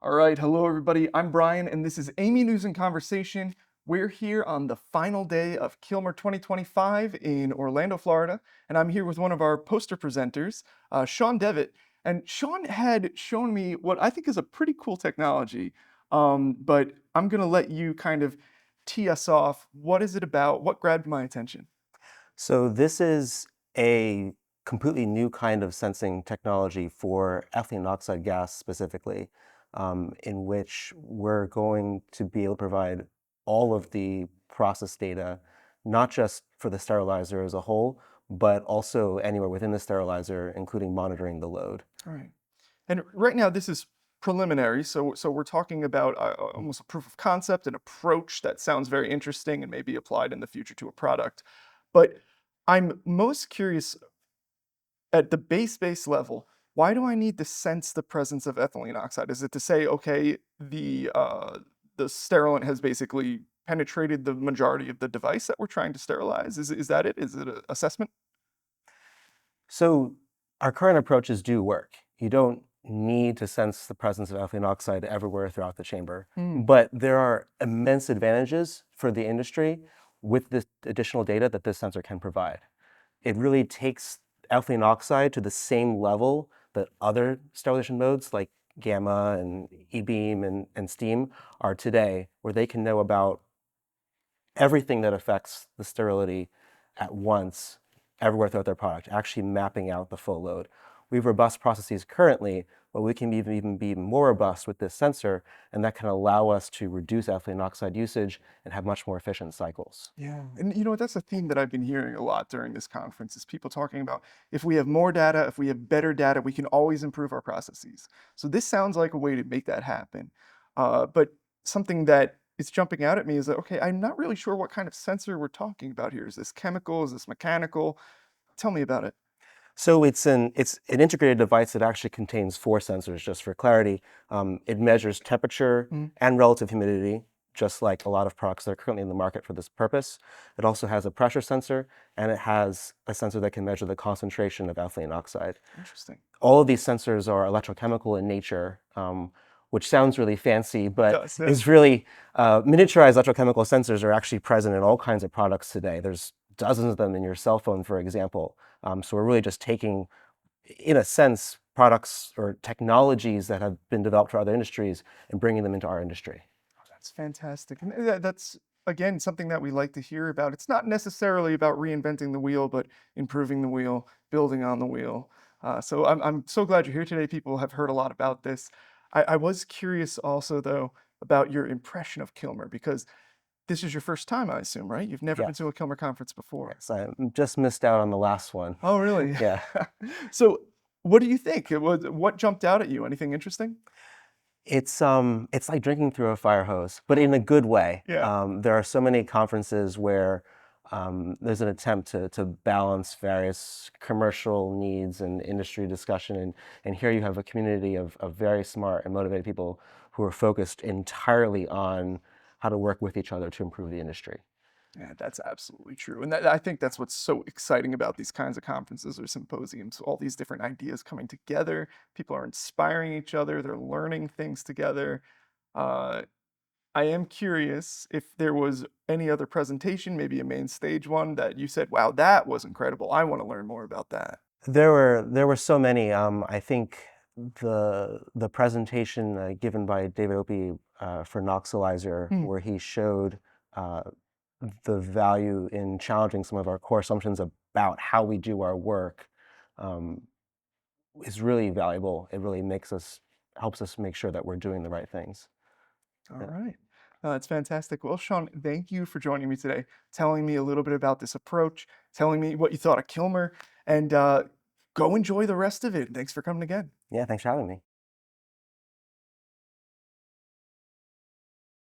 All right, hello everybody. I'm Brian, and this is Amy News and Conversation. We're here on the final day of KILMER 2025 in Orlando, Florida, and I'm here with one of our poster presenters, Shaun Devitt. And Shaun had shown me what I think is a pretty cool technology, but I'm going to let you kind of tee us off. What is it about? What grabbed my attention? So this is a completely new kind of sensing technology for ethylene oxide gas specifically, in which we're going to be able to provide all of the process data, not just for the sterilizer as a whole, but also anywhere within the sterilizer, including monitoring the load. All right. And right now, this is preliminary, so we're talking about almost a proof of concept, an approach that sounds very interesting and may be applied in the future to a product. But I'm most curious at the base level, why do I need to sense the presence of ethylene oxide? Is it to say, okay, the sterilant has basically penetrated the majority of the device that we're trying to sterilize? Is that it? Is it an assessment? So our current approaches do work. You don't need to sense the presence of ethylene oxide everywhere throughout the chamber, Hmm. but there are immense advantages for the industry with this additional data that this sensor can provide. It really takes ethylene oxide to the same level that other sterilization modes like gamma and e-beam and steam are today, where they can know about everything that affects the sterility at once everywhere throughout their product, actually mapping out the full load. We have robust processes currently, but we can even be more robust with this sensor, and that can allow us to reduce ethylene oxide usage and have much more efficient cycles. Yeah, and you know what? That's a theme that I've been hearing a lot during this conference is people talking about if we have more data, if we have better data, we can always improve our processes. So this sounds like a way to make that happen. But something that is jumping out at me is that, okay, I'm not really sure what kind of sensor we're talking about here. Is this chemical? Is this mechanical? Tell me about it. So it's an integrated device that actually contains four sensors, just for clarity. It measures temperature Mm, and relative humidity, just like a lot of products that are currently in the market for this purpose. It also has a pressure sensor, and it has a sensor that can measure the concentration of ethylene oxide. interesting. All of these sensors are electrochemical in nature, which sounds really fancy, It but does, yeah. is really miniaturized electrochemical sensors are actually present in all kinds of products today. There's dozens of them in your cell phone, for example. So we're really just taking, in a sense, products or technologies that have been developed for other industries and bringing them into our industry. That's fantastic. And that's, again, something that we like to hear about. It's not necessarily about reinventing the wheel, but improving the wheel, building on the wheel. So I'm so glad you're here today. People have heard a lot about this. I was curious also, though, about your impression of Kilmer, because this is your first time, I assume, right? You've never been to Yes, a Kilmer conference before. yes, I just missed out on the last one. Oh, really? Yeah. So what do you think? What jumped out at you? Anything interesting? It's like drinking through a fire hose, but in a good way. Yeah. There are so many conferences where there's an attempt to balance various commercial needs and industry discussion, and here you have a community of very smart and motivated people who are focused entirely on how to work with each other to improve the industry. Yeah, that's absolutely true. And I think that's what's so exciting about these kinds of conferences or symposiums, all these different ideas coming together. People are inspiring each other, they're learning things together. Uh, I am curious if there was any other presentation, maybe a main stage one that you said, wow, that was incredible. I want to learn more about that. There were so many. I think the presentation given by David Opie for Noxalizer, Hmm. where he showed uh, the value in challenging some of our core assumptions about how we do our work, um, is really valuable. It really helps us make sure that we're doing the right things. All Yeah. right. That's fantastic. Well, Shaun, thank you for joining me today, telling me a little bit about this approach, telling me what you thought of Kilmer, and go enjoy the rest of it. Thanks for coming again. Yeah, thanks for having me.